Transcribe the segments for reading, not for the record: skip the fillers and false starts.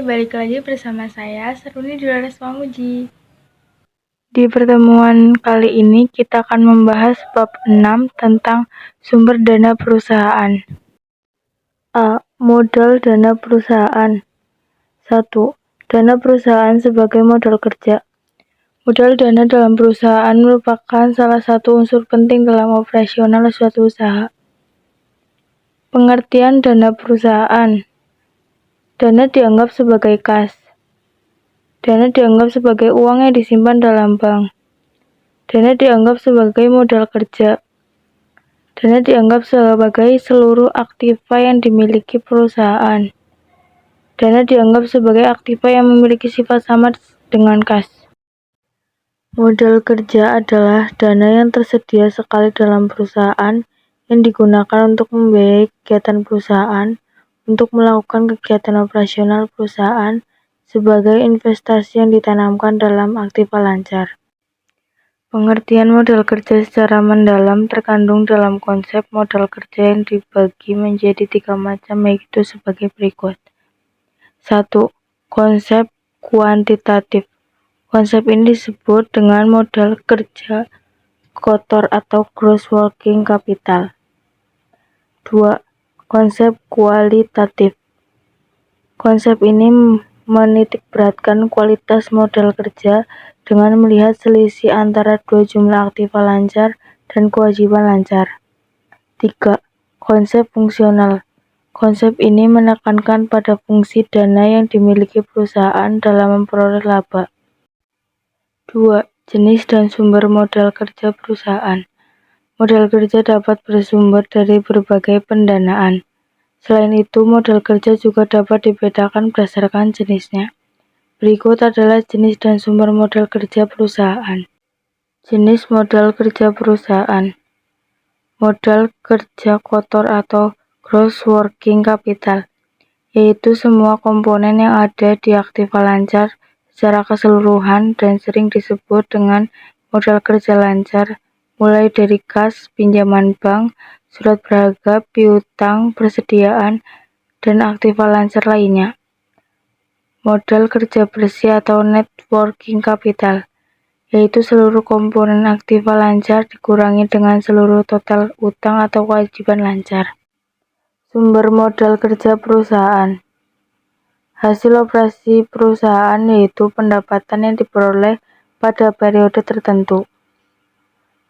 balik lagi bersama saya, Seruni Dolores Pamuji. Di pertemuan kali ini kita akan membahas bab 6 tentang sumber dana perusahaan. A. Modal dana perusahaan. 1. Dana perusahaan sebagai modal kerja. Modal dana dalam perusahaan merupakan salah satu unsur penting dalam operasional suatu usaha. Pengertian dana perusahaan. Dana dianggap sebagai kas. Dana dianggap sebagai uang yang disimpan dalam bank. Dana dianggap sebagai modal kerja. Dana dianggap sebagai seluruh aktiva yang dimiliki perusahaan. Dana dianggap sebagai aktiva yang memiliki sifat sama dengan kas. Modal kerja adalah dana yang tersedia sekali dalam perusahaan yang digunakan untuk membiayai kegiatan perusahaan, untuk melakukan kegiatan operasional perusahaan, sebagai investasi yang ditanamkan dalam aktiva lancar. Pengertian modal kerja secara mendalam terkandung dalam konsep modal kerja yang dibagi menjadi 3 macam, yaitu sebagai berikut. 1. Konsep kuantitatif. Konsep ini disebut dengan modal kerja kotor atau gross working capital. 2. Konsep kualitatif. Konsep ini menitikberatkan kualitas modal kerja dengan melihat selisih antara dua jumlah aktiva lancar dan kewajiban lancar. 3. Konsep fungsional. Konsep ini menekankan pada fungsi dana yang dimiliki perusahaan dalam memperoleh laba. 2. Jenis dan sumber modal kerja perusahaan. Modal kerja dapat bersumber dari berbagai pendanaan. Selain itu, modal kerja juga dapat dibedakan berdasarkan jenisnya. Berikut adalah jenis dan sumber modal kerja perusahaan. Jenis modal kerja perusahaan. Modal kerja kotor atau gross working capital, yaitu semua komponen yang ada di aktiva lancar secara keseluruhan dan sering disebut dengan modal kerja lancar, mulai dari kas, pinjaman bank, surat berharga, piutang, persediaan, dan aktiva lancar lainnya. Modal kerja bersih atau net working capital, yaitu seluruh komponen aktiva lancar dikurangi dengan seluruh total utang atau kewajiban lancar. Sumber modal kerja perusahaan. Hasil operasi perusahaan yaitu pendapatan yang diperoleh pada periode tertentu.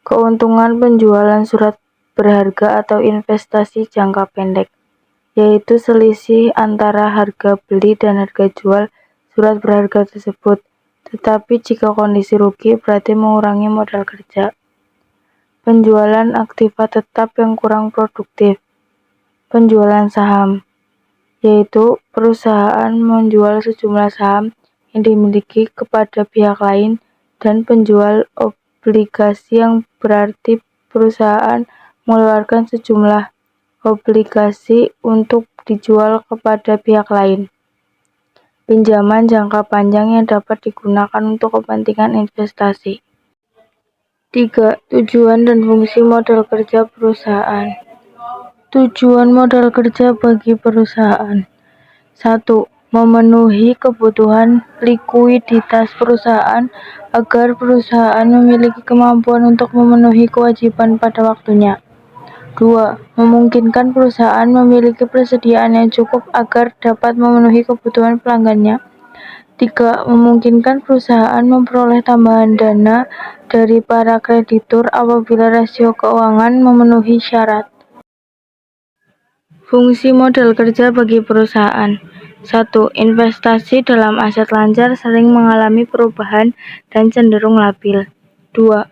Keuntungan penjualan surat berharga atau investasi jangka pendek, yaitu selisih antara harga beli dan harga jual surat berharga tersebut, tetapi jika kondisi rugi berarti mengurangi modal kerja. Penjualan aktiva tetap yang kurang produktif. Penjualan saham, yaitu perusahaan menjual sejumlah saham yang dimiliki kepada pihak lain, dan penjual obligasi yang berarti perusahaan mengeluarkan sejumlah obligasi untuk dijual kepada pihak lain. Pinjaman jangka panjang yang dapat digunakan untuk kepentingan investasi. 3. Tujuan dan fungsi modal kerja perusahaan. Tujuan modal kerja bagi perusahaan. 1. Memenuhi kebutuhan likuiditas perusahaan agar perusahaan memiliki kemampuan untuk memenuhi kewajiban pada waktunya. 2. Memungkinkan perusahaan memiliki persediaan yang cukup agar dapat memenuhi kebutuhan pelanggannya. 3. Memungkinkan perusahaan memperoleh tambahan dana dari para kreditur apabila rasio keuangan memenuhi syarat. Fungsi modal kerja bagi perusahaan. 1. Investasi dalam aset lancar sering mengalami perubahan dan cenderung labil. 2.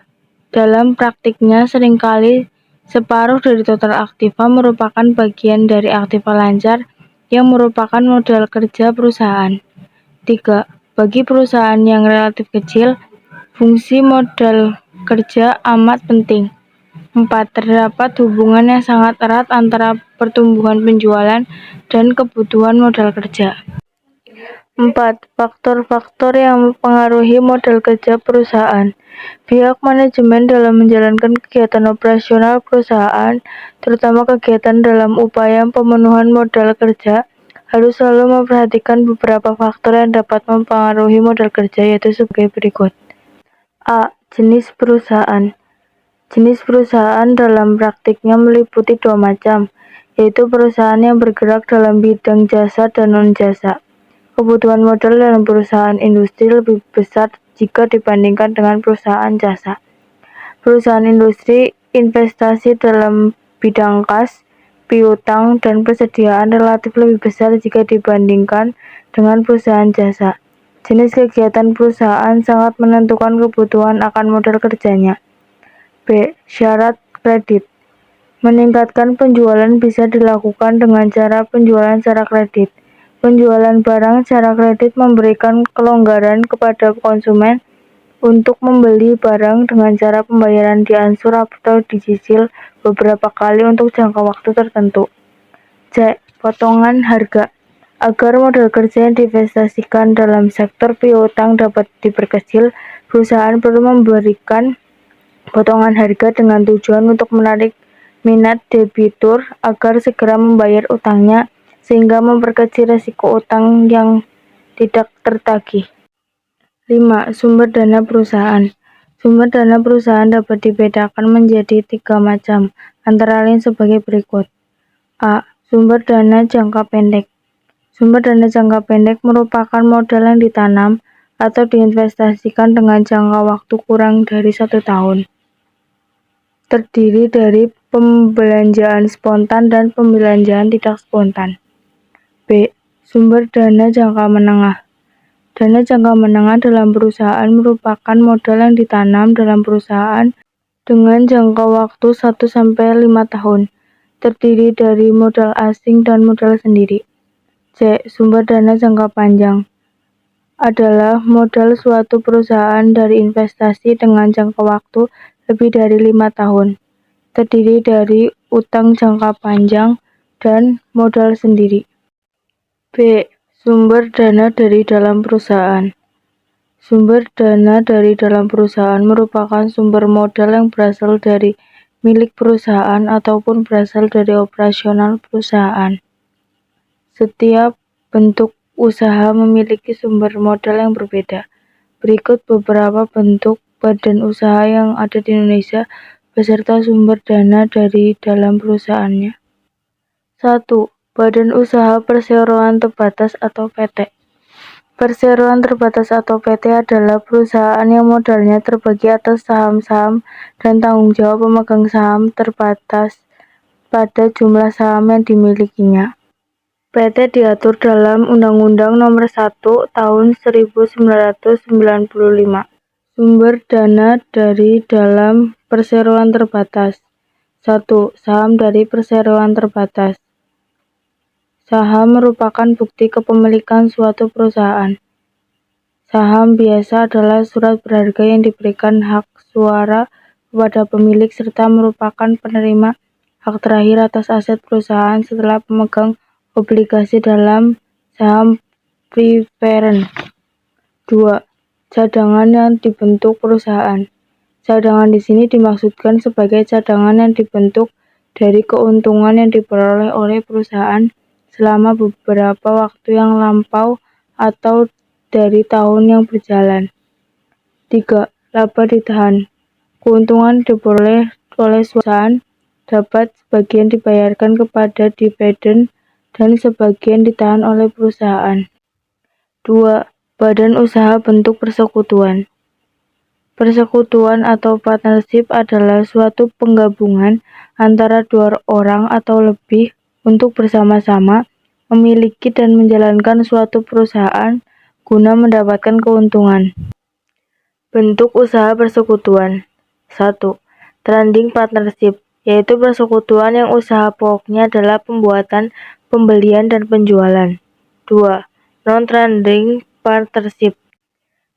Dalam praktiknya seringkali separuh dari total aktiva merupakan bagian dari aktiva lancar yang merupakan modal kerja perusahaan. 3. Bagi perusahaan yang relatif kecil, fungsi modal kerja amat penting. 4. Terdapat hubungan yang sangat erat antara pertumbuhan penjualan dan kebutuhan modal kerja. 4. Faktor-faktor yang mempengaruhi modal kerja perusahaan. Pihak manajemen dalam menjalankan kegiatan operasional perusahaan, terutama kegiatan dalam upaya pemenuhan modal kerja, harus selalu memperhatikan beberapa faktor yang dapat mempengaruhi modal kerja, yaitu sebagai berikut. A. Jenis perusahaan. Jenis perusahaan dalam praktiknya meliputi dua macam, yaitu perusahaan yang bergerak dalam bidang jasa dan non-jasa. Kebutuhan modal dalam perusahaan industri lebih besar jika dibandingkan dengan perusahaan jasa. Perusahaan industri investasi dalam bidang kas, piutang, dan persediaan relatif lebih besar jika dibandingkan dengan perusahaan jasa. Jenis kegiatan perusahaan sangat menentukan kebutuhan akan modal kerjanya. B. Syarat kredit. Meningkatkan penjualan bisa dilakukan dengan cara penjualan secara kredit. Penjualan barang secara kredit memberikan kelonggaran kepada konsumen untuk membeli barang dengan cara pembayaran diansur atau dicicil beberapa kali untuk jangka waktu tertentu. C. Potongan harga. Agar modal kerja yang diinvestasikan dalam sektor piutang dapat diperkecil, perusahaan perlu memberikan potongan harga dengan tujuan untuk menarik minat debitur agar segera membayar utangnya, sehingga memperkecil risiko utang yang tidak tertagih. 5. Sumber dana perusahaan. Sumber dana perusahaan dapat dibedakan menjadi 3 macam, antara lain sebagai berikut. A. Sumber dana jangka pendek. Sumber dana jangka pendek merupakan modal yang ditanam atau diinvestasikan dengan jangka waktu kurang dari 1 tahun. Terdiri dari pembelanjaan spontan dan pembelanjaan tidak spontan. B. Sumber dana jangka menengah. Dana jangka menengah dalam perusahaan merupakan modal yang ditanam dalam perusahaan dengan jangka waktu 1-5 tahun, terdiri dari modal asing dan modal sendiri. C. Sumber dana jangka panjang adalah modal suatu perusahaan dari investasi dengan jangka waktu lebih dari 5 tahun, terdiri dari utang jangka panjang dan modal sendiri. B. Sumber dana dari dalam perusahaan. Sumber dana dari dalam perusahaan merupakan sumber modal yang berasal dari milik perusahaan ataupun berasal dari operasional perusahaan. Setiap bentuk usaha memiliki sumber modal yang berbeda. Berikut beberapa bentuk badan usaha yang ada di Indonesia beserta sumber dana dari dalam perusahaannya. 1. Badan Usaha Perseroan Terbatas atau PT. Perseroan terbatas atau PT adalah perusahaan yang modalnya terbagi atas saham-saham dan tanggung jawab pemegang saham terbatas pada jumlah saham yang dimilikinya. PT diatur dalam Undang-Undang Nomor 1 Tahun 1995. Sumber dana dari dalam perseroan terbatas. 1. Saham dari perseroan terbatas. Saham merupakan bukti kepemilikan suatu perusahaan. Saham biasa adalah surat berharga yang diberikan hak suara kepada pemilik serta merupakan penerima hak terakhir atas aset perusahaan setelah pemegang obligasi dalam saham preferen. 2. Cadangan yang dibentuk perusahaan. Cadangan di sini dimaksudkan sebagai cadangan yang dibentuk dari keuntungan yang diperoleh oleh perusahaan selama beberapa waktu yang lampau atau dari tahun yang berjalan. 3. Laba ditahan. Keuntungan diperoleh oleh perusahaan dapat sebagian dibayarkan kepada dividen dan sebagian ditahan oleh perusahaan. 2. Badan usaha bentuk persekutuan. Persekutuan atau partnership adalah suatu penggabungan antara 2 orang atau lebih untuk bersama-sama memiliki dan menjalankan suatu perusahaan guna mendapatkan keuntungan. Bentuk usaha persekutuan. 1. Trading partnership, yaitu persekutuan yang usaha pokoknya adalah pembuatan, pembelian, dan penjualan. 2. Non-trading partnership,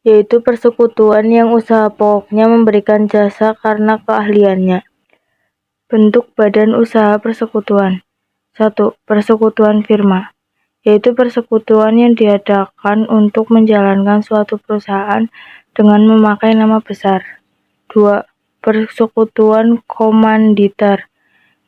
yaitu persekutuan yang usaha pokoknya memberikan jasa karena keahliannya. Bentuk badan usaha persekutuan. 1. Persekutuan firma, yaitu persekutuan yang diadakan untuk menjalankan suatu perusahaan dengan memakai nama besar. 2. Persekutuan komanditer,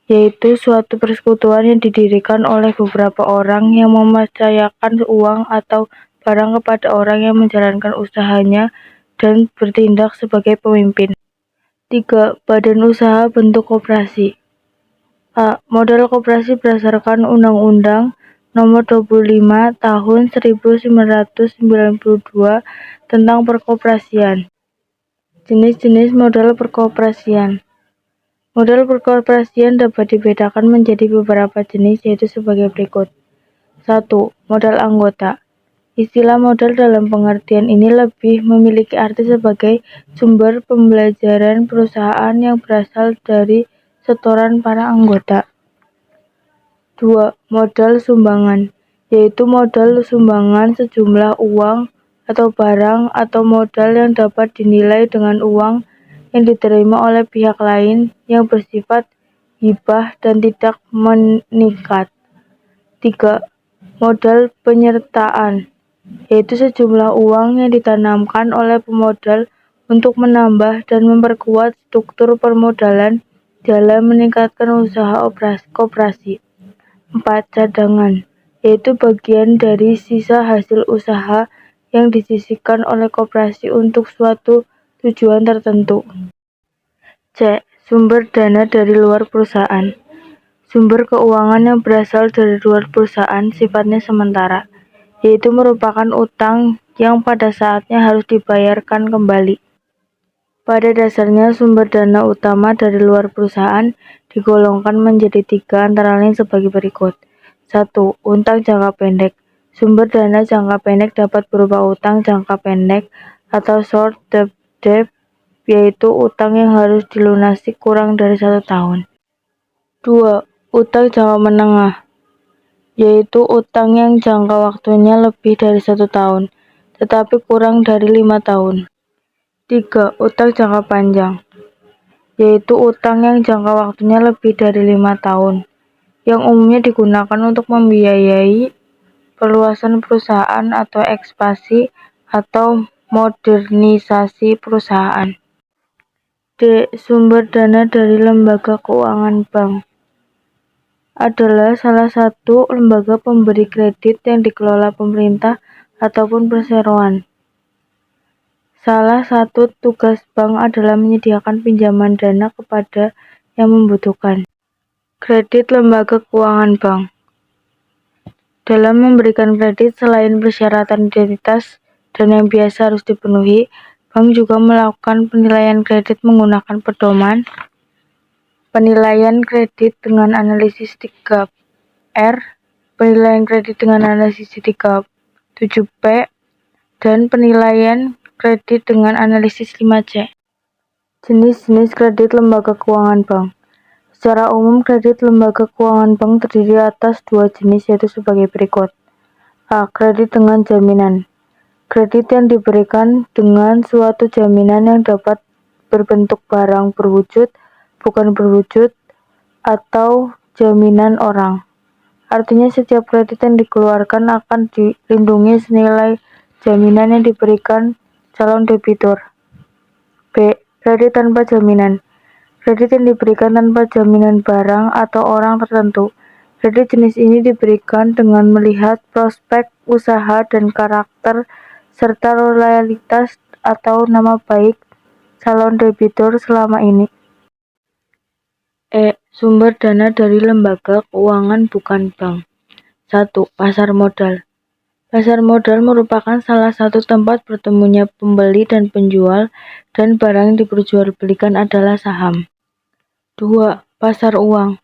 yaitu suatu persekutuan yang didirikan oleh beberapa orang yang mempercayakan uang atau barang kepada orang yang menjalankan usahanya dan bertindak sebagai pemimpin. 3. Badan usaha bentuk koperasi. A. Model koperasi berdasarkan Undang-Undang Nomor 25 Tahun 1992 tentang Perkoperasian. Jenis-jenis model perkoperasian. Model perkoperasian dapat dibedakan menjadi beberapa jenis, yaitu sebagai berikut. 1. Modal anggota. Istilah modal dalam pengertian ini lebih memiliki arti sebagai sumber pembelajaran perusahaan yang berasal dari setoran para anggota. 2. Modal sumbangan, yaitu modal sumbangan sejumlah uang atau barang atau modal yang dapat dinilai dengan uang yang diterima oleh pihak lain yang bersifat hibah dan tidak mengikat. 3. Modal penyertaan, yaitu sejumlah uang yang ditanamkan oleh pemodal untuk menambah dan memperkuat struktur permodalan dalam meningkatkan usaha koperasi. 4. Cadangan, yaitu bagian dari sisa hasil usaha yang disisihkan oleh koperasi untuk suatu tujuan tertentu. C. Sumber dana dari luar perusahaan. Sumber keuangan yang berasal dari luar perusahaan sifatnya sementara, yaitu merupakan utang yang pada saatnya harus dibayarkan kembali. Pada dasarnya, sumber dana utama dari luar perusahaan digolongkan menjadi 3 antara lain sebagai berikut. 1. Utang jangka pendek. Sumber dana jangka pendek dapat berupa utang jangka pendek atau short debt, yaitu utang yang harus dilunasi kurang dari 1 tahun. 2. Utang jangka menengah, yaitu utang yang jangka waktunya lebih dari 1 tahun, tetapi kurang dari 5 tahun. 3. Utang jangka panjang, yaitu utang yang jangka waktunya lebih dari 5 tahun, yang umumnya digunakan untuk membiayai perluasan perusahaan atau ekspansi atau modernisasi perusahaan. D. Sumber dana dari lembaga keuangan. Bank adalah salah satu lembaga pemberi kredit yang dikelola pemerintah ataupun perseroan. Salah satu tugas bank adalah menyediakan pinjaman dana kepada yang membutuhkan. Kredit lembaga keuangan bank. Dalam memberikan kredit, selain persyaratan identitas dan yang biasa harus dipenuhi, bank juga melakukan penilaian kredit menggunakan pedoman penilaian kredit dengan analisis 3R, penilaian kredit dengan analisis 7P, dan penilaian kredit dengan analisis 5C. Jenis-jenis kredit lembaga keuangan bank. Secara umum, kredit lembaga keuangan bank terdiri atas 2 jenis, yaitu sebagai berikut. A. Kredit dengan jaminan. Kredit yang diberikan dengan suatu jaminan yang dapat berbentuk barang berwujud, bukan berwujud, atau jaminan orang. Artinya setiap kredit yang dikeluarkan akan dilindungi senilai jaminan yang diberikan calon debitur. B. Kredit tanpa jaminan. Kredit yang diberikan tanpa jaminan barang atau orang tertentu. Kredit jenis ini diberikan dengan melihat prospek usaha dan karakter serta loyalitas atau nama baik calon debitur selama ini. E. Sumber dana dari lembaga keuangan bukan bank. 1. Pasar modal. Pasar modal merupakan salah satu tempat bertemunya pembeli dan penjual, dan barang yang diperjualbelikan adalah saham. 2. Pasar uang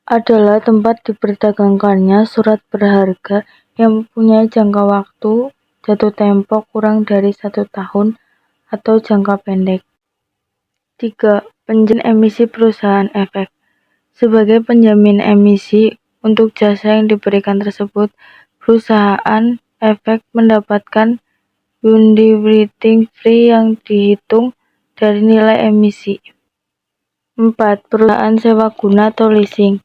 adalah tempat diperdagangkannya surat berharga yang mempunyai jangka waktu jatuh tempo kurang dari 1 tahun atau jangka pendek. 3. Penjamin emisi perusahaan efek. Sebagai penjamin emisi untuk jasa yang diberikan tersebut, perusahaan efek mendapatkan underwriting fee yang dihitung dari nilai emisi. 4. Perusahaan sewa guna atau leasing.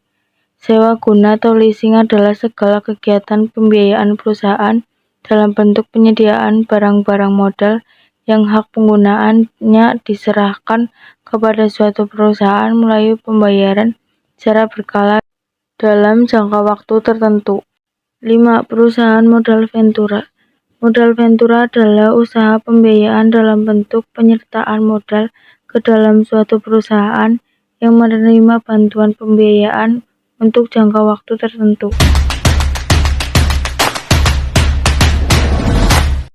Sewa guna atau leasing adalah segala kegiatan pembiayaan perusahaan dalam bentuk penyediaan barang-barang modal yang hak penggunaannya diserahkan kepada suatu perusahaan melalui pembayaran secara berkala dalam jangka waktu tertentu. 5. Perusahaan modal ventura. Modal ventura adalah usaha pembiayaan dalam bentuk penyertaan modal ke dalam suatu perusahaan yang menerima bantuan pembiayaan untuk jangka waktu tertentu.